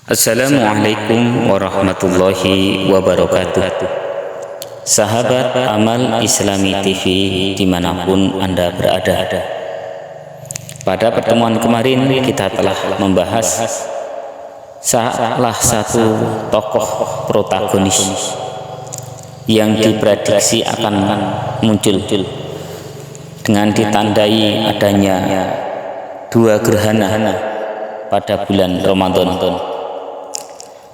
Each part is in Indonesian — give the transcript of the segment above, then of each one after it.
Assalamualaikum warahmatullahi wabarakatuh. Sahabat Amal Islami TV dimanapun Anda berada, pada pertemuan kemarin kita telah membahas salah satu tokoh protagonis yang diprediksi akan muncul dengan ditandai adanya dua gerhana pada bulan Ramadan.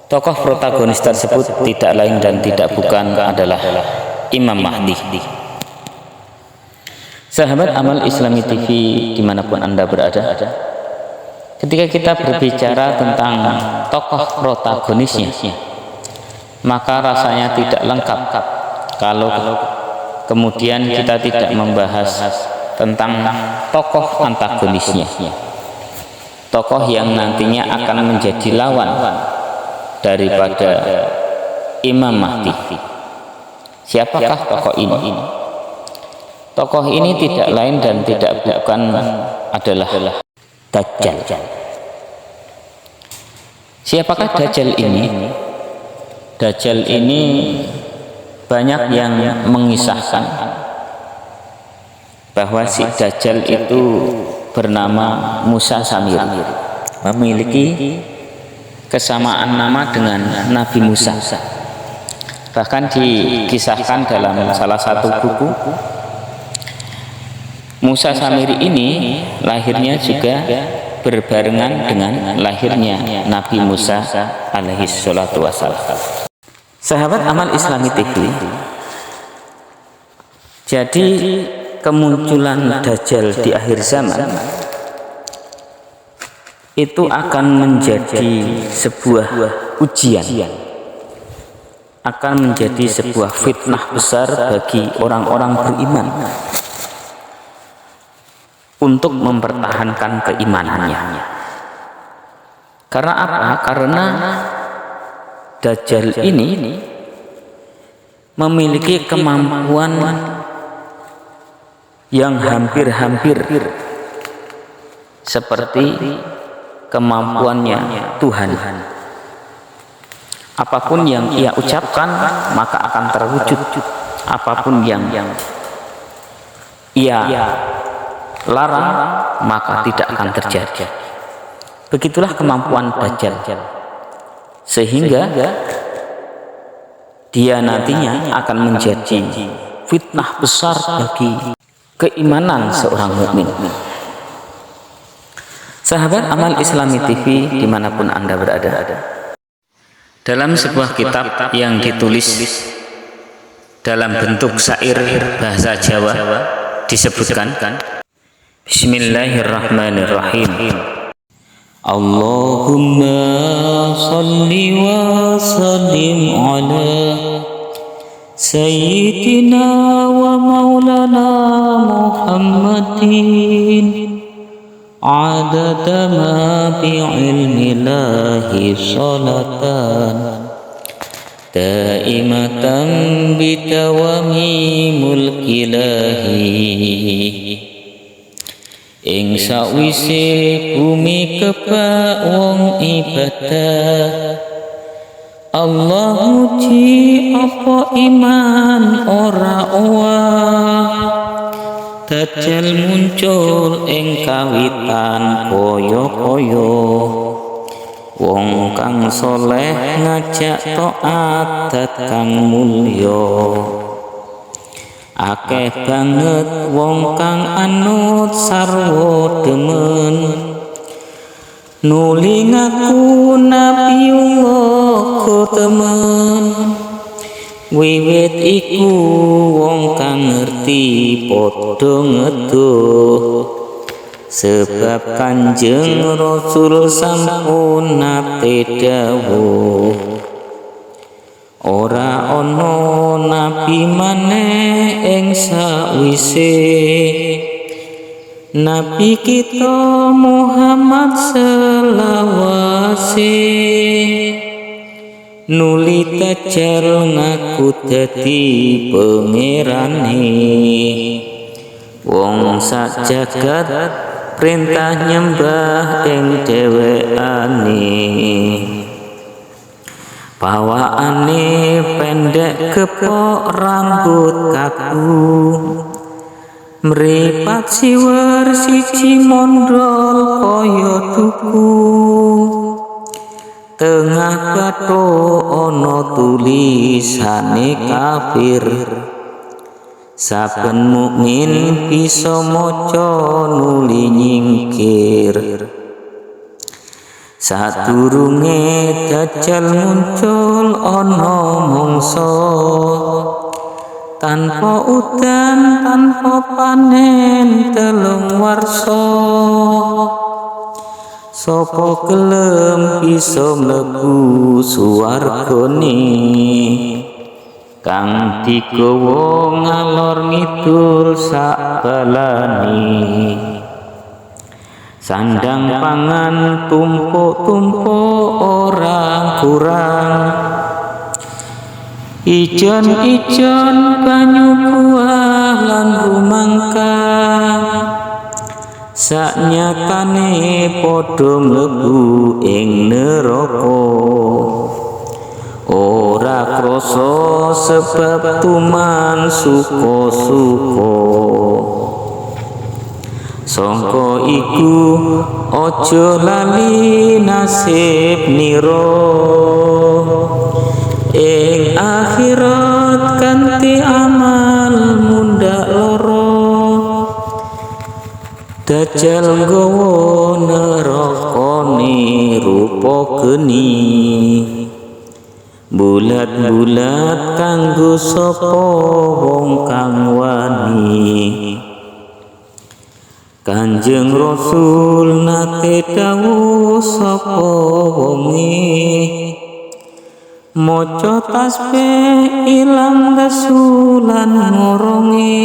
Tokoh protagonis tersebut tidak lain dan tidak bukan adalah Imam Mahdi. Sahabat Amal Islami TV dimanapun Anda berada, ketika kita berbicara tentang tokoh protagonisnya, maka rasanya tidak lengkap kalau kemudian kita tidak membahas tentang tokoh antagonisnya, tokoh yang nantinya akan menjadi lawan daripada Imam Mahdi. Siapakah tokoh ini? Tokoh ini tidak lain dan tidak bukan adalah Dajjal. Siapakah Dajjal ini? Dajjal ini banyak yang mengisahkan bahwa si Dajjal itu bernama Musa Samiri, memiliki kesamaan nama dengan Nabi Musa. Bahkan dikisahkan dalam salah satu buku, Musa Samiri ini lahirnya juga berbarengan dengan lahirnya Nabi Musa alaihi salatu wassalam. Sahabat Amal Islami TV, jadi kemunculan Dajjal di akhir zaman itu akan menjadi sebuah ujian, akan menjadi sebuah fitnah besar bagi orang-orang beriman untuk mempertahankan keimanannya. Karena apa? Karena Dajjal ini memiliki kemampuan yang hampir-hampir seperti kemampuannya Tuhan. Apapun yang ia ucapkan maka akan terwujud, apapun yang ia larang maka tidak akan terjadi. Begitulah kemampuan Dajjal, sehingga dia nantinya akan menjadi fitnah besar bagi keimanan seorang mukmin. Sahabat Amal Islami TV dimanapun Anda berada, dalam sebuah kitab yang ditulis dalam bentuk syair bahasa Jawa disebutkan, Bismillahirrahmanirrahim, Allahumma salli wa sallim ala Sayyidina wa maulana Muhammadin adada ma bi'ilmillahi salatan daimatan bidawami mulkilahi. Ing sawise bumi kebak wong ibadah, Allah muji apa iman ora owah. Dajjal muncul ing kawitan kaya-kaya, wong kang soleh ngajak taat dat kang mulya. Akeh banget wong kang anut sarwa demen, nuli ngaku Nabiullah ko temen. Wiwit iku wong kang ngerti padha ngeduh, sebab Kanjeng Rasul sampun nate dawuh, ora ana nabi maneh ing sakwise Nabi kita Muhammad selawase. Nuli Dajjal ngaku dadi pangerane, wong sak jagat perintah nyembah ing dhewekane. Pawaane pendek kepok rambut kaku, mripat siwer siji mondol kaya tuku. Tengah batho ana tulisane kafir, saben mukmin bisa maca nuli nyingkir. Sadurunge Dajjal muncul ana mangsa, tanpa udan tanpa panen telung warsa. Sapa gelem bisa mlebu suwargane, kang digawa ngalor ngidul sak balane. Sandang pangan tumpuk-tumpuk ora kurang, ijon-ijon banyu buah lan rumangka. Saknyatane padha mlebu ing neraka, ora krasa sebab tuman suka-suka. Sangka iku aja lali nasib nira, ing akhirat kanthi amal mundhak lara. Dajjal nggawa nerakane rupa geni, bulat-bulat kanggo sapa wong kang wani. Kanjeng Rasul nate dawuh sapa wonge, maca tasbih ilang lesu lan ngoronge.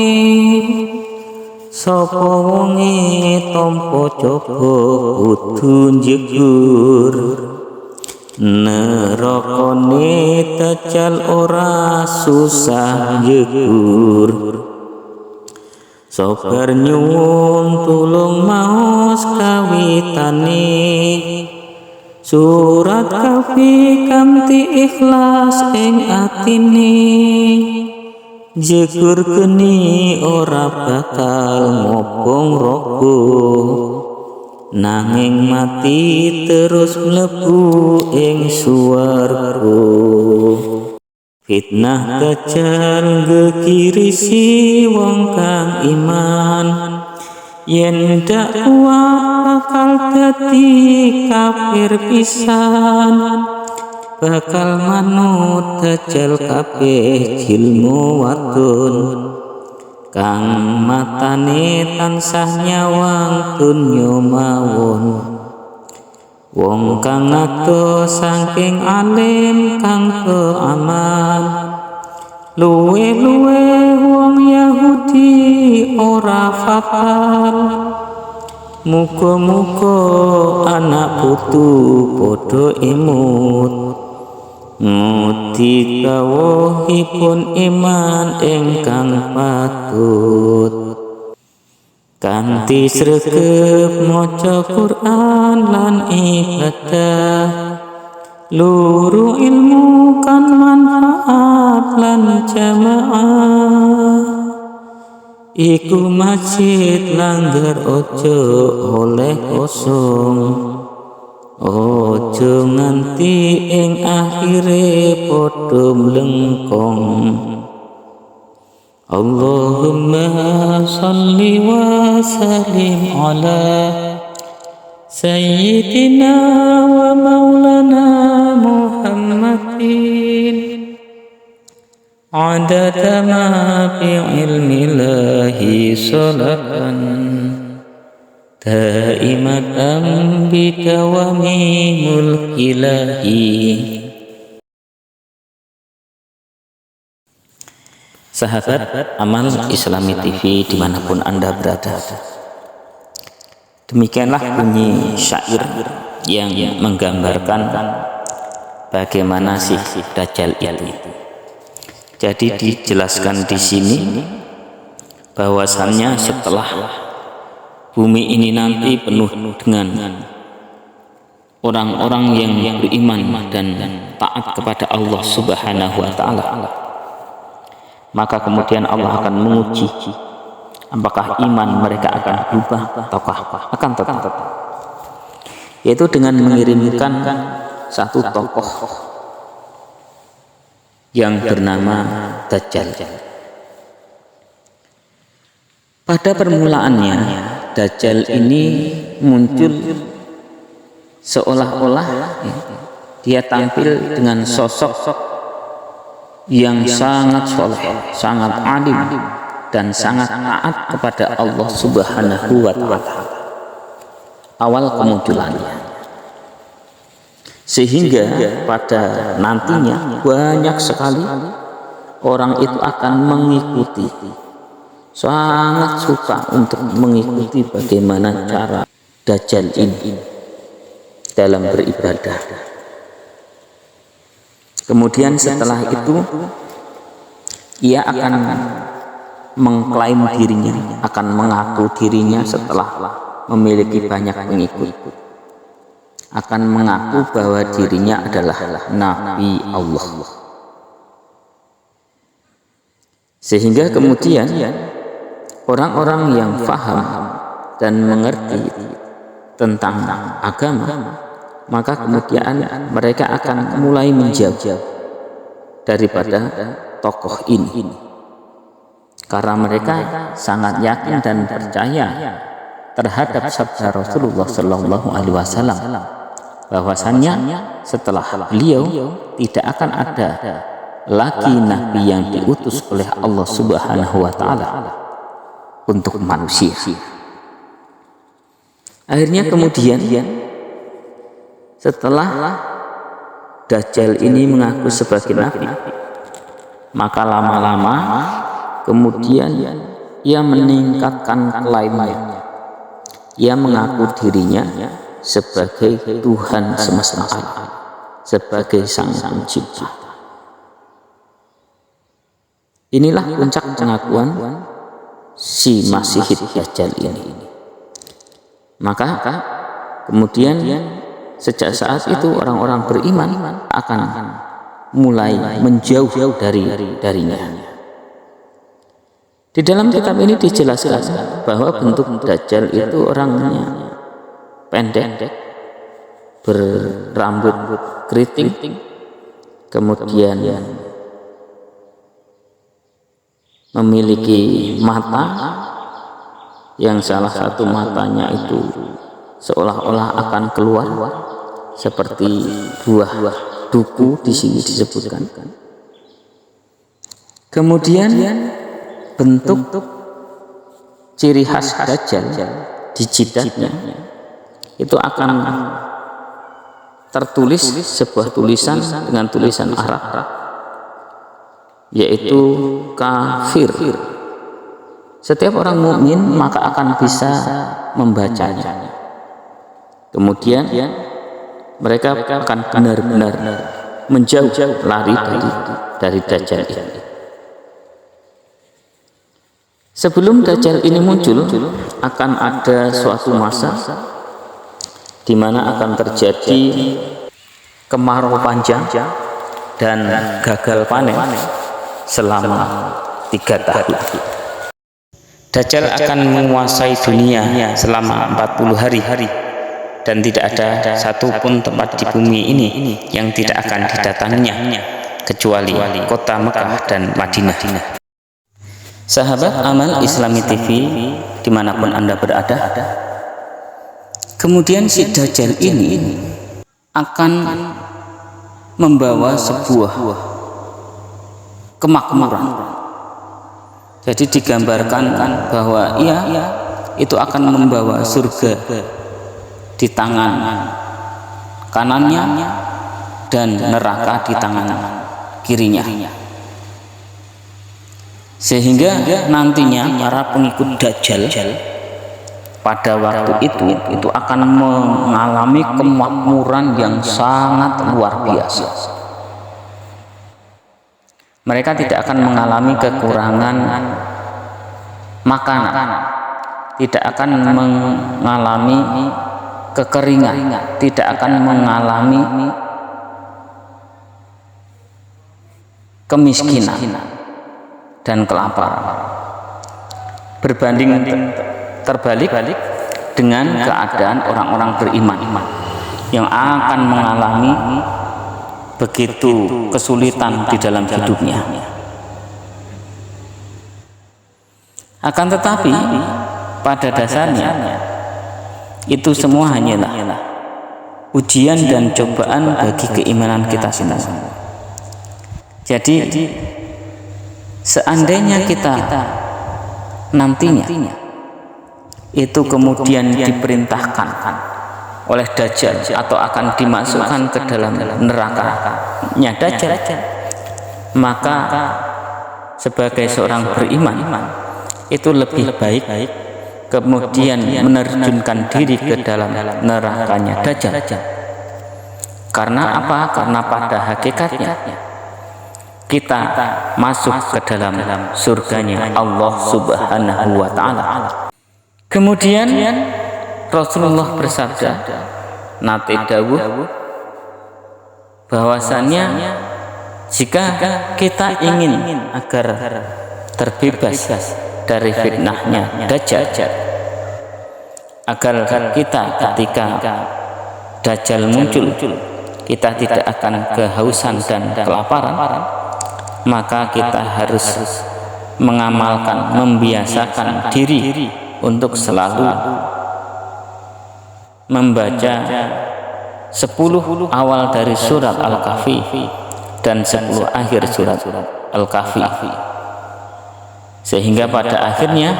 Sapa wonge tampa coba kudu njegur, nerakane Dajjal ora susah njegur. Sabar nyuwun tulung maos kawitane, surat Kahfi kanthi ikhlas ing atine. Jegur geni ora bakal ngobong raga, nanging mati terus mlebu ing swarga. Fitnah Dajjal ngekirisi wong kang iman, yen dak kuat bakal dadi kafir pisan. Bakal manut Dajjal kabeh jilmu wadon, kang matane tansah nyawang dunya mawon. Wong kang adoh saking alim kang keaman, luwe-luwe wong Yahudi ora fatal. Muga-muga anak putu padha imut, ngudi dawuhipun iman ingkang patut. Kanthi sregep maca Quran lan ibadah, luru ilmu kan manfaat lan jamaah. Iku masjid langgar ojo oleh kosong, ojo nganti ing akhire padha mlengkong. Allahumma salli wa sallim ala sayyidina wa maulana Muhammadin, adada ma fi ilmillahi salatan daimatan bidawami mulkilahi. Sahabat Amal Islami TV dimanapun Anda berada, demikianlah bunyi syair yang menggambarkan bagaimana sih Dajjal itu. Jadi dijelaskan di sini bahwasannya setelah bumi ini nanti penuh dengan orang-orang yang beriman dan taat kepada Allah Subhanahu wa Ta'ala, maka kemudian Allah akan menguji apakah iman mereka akan berubah ataukah akan tetap, yaitu dengan mengirimkan satu tokoh yang bernama Dajjal. Pada permulaannya Dajjal ini muncul seolah-olah dia tampil dengan sosok yang sangat soleh, sangat alim, dan sangat taat kepada Allah Subhanahu wa Ta'ala awal kemunculannya, sehingga pada nantinya banyak sekali orang itu akan mengikuti, sangat suka untuk mengikuti bagaimana cara Dajjal ini dalam beribadah. Kemudian setelah itu ia akan mengklaim dirinya, akan mengaku dirinya setelah memiliki banyak pengikut, akan mengaku bahwa dirinya adalah Nabi Allah. Sehingga kemudian orang-orang yang faham dan mengerti tentang agama, maka kemudian mereka akan mulai menjauh daripada tokoh ini, karena mereka sangat yakin dan percaya terhadap sabda Rasulullah Sallallahu Alaihi Wasallam bahwasannya setelah beliau tidak akan ada lagi nabi yang diutus oleh Allah Subhanahu wa Ta'ala untuk manusia. Akhirnya kemudian setelah Dajjal ini mengaku sebagai nabi, maka lama-lama kemudian ia meningkatkan klaimnya. Ia mengaku dirinya sebagai Tuhan semesta alam, sebagai Sang Pencipta. Inilah puncak pengakuan si Masih Dajjal ini. Maka kemudian sejak saat itu orang-orang beriman akan mulai menjauh darinya. Di dalam kitab ini dijelaskan bahwa bentuk Dajjal itu orangnya pendek, berambut keriting, kemudian memiliki mata yang salah satu matanya itu seolah-olah akan keluar seperti buah duku, di sini disebutkan. Kemudian bentuk ciri khas Dajjal di jidatnya itu akan tertulis sebuah tulisan dengan tulisan Arab, yaitu kafir. Setiap orang mukmin maka akan bisa membacanya. Kemudian mereka akan benar-benar menjauh, lari dari Dajjal ini. Sebelum Dajjal ini muncul, akan ada suatu masa di mana akan terjadi kemarau panjang dan gagal panen selama 3 tahun. Dajjal akan menguasai dunia selama 40 hari dan tidak ada satupun tempat di bumi ini yang tidak akan didatanginya kecuali kota Mekah dan Madinah. Sahabat Amal Islami TV dimanapun Anda berada, kemudian si Dajjal ini akan membawa sebuah kemakmuran. Jadi digambarkan bahwa ia itu akan membawa surga di tangan kanannya dan neraka di tangan kirinya, sehingga nantinya para pengikut Dajjal pada waktu itu akan mengalami kemakmuran yang sangat luar biasa. Mereka tidak akan mengalami kekurangan makanan, tidak akan mengalami kekeringan, tidak akan mengalami kemiskinan dan kelaparan. Berbanding terbalik dengan keadaan orang-orang beriman yang akan mengalami begitu kesulitan di dalam hidupnya. Akan tetapi pada dasarnya itu semua hanyalah ujian dan cobaan bagi keimanan kita semua. Jadi seandainya kita nantinya itu kemudian diperintahkan oleh Dajjal atau akan dimasukkan ke dalam nerakanya Dajjal, maka sebagai seorang beriman itu lebih baik kemudian menerjunkan diri ke dalam nerakanya Dajjal. Karena apa? Karena pada hakikatnya kita masuk ke dalam surganya Allah Subhanahu wa ta'ala. Kemudian Rasulullah bersabda, nate dawuh bahwasannya jika kita ingin agar terbebas dari fitnahnya Dajjal, agar kita ketika Dajjal muncul kita tidak akan kehausan dan kelaparan, maka kita harus mengamalkan, membiasakan diri untuk selalu membaca 10 awal dari surat Al-Kahfi dan 10 akhir surat Al-Kahfi, sehingga pada akhirnya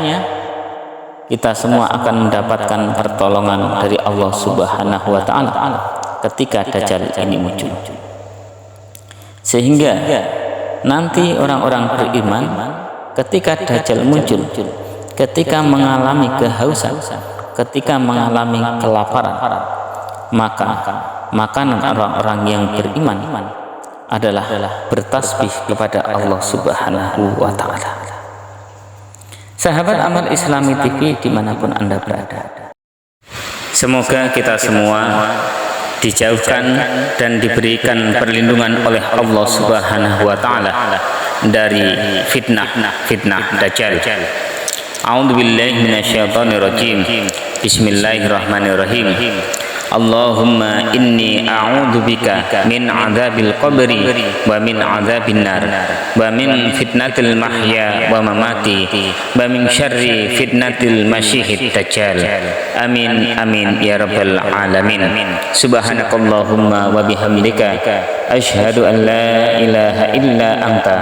kita semua akan mendapatkan pertolongan dari Allah Subhanahu wa ta'ala ketika Dajjal ini muncul. Sehingga nanti orang-orang beriman ketika Dajjal muncul, ketika mengalami kehausan, ketika mengalami kelaparan, maka makanan orang-orang yang beriman adalah bertasbih kepada Allah Subhanahu wa ta'ala. Sahabat Amal Islami TV dimanapun Anda berada, semoga kita semua dijauhkan dan diberikan perlindungan oleh Allah Subhanahu wa ta'ala dari fitnah Dajjal. A'udzubillahi minasyaitonirrajim. Bismillahirrahmanirrahim. Allahumma inni a'udzubika min adzabil qabri wa min adzabin nar wa min fitnatil mahya wa mamati wa min syarri fitnatil masyihid dajjal. Amin amin ya rabbal alamin. Subhanakallahumma wa bihamdika asyhadu an la ilaha illa anta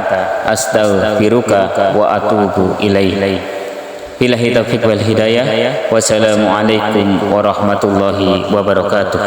astaghfiruka wa atubu ilaik. Billahi taufiq wal hidayah. Wassalamualaikum warahmatullahi wabarakatuh.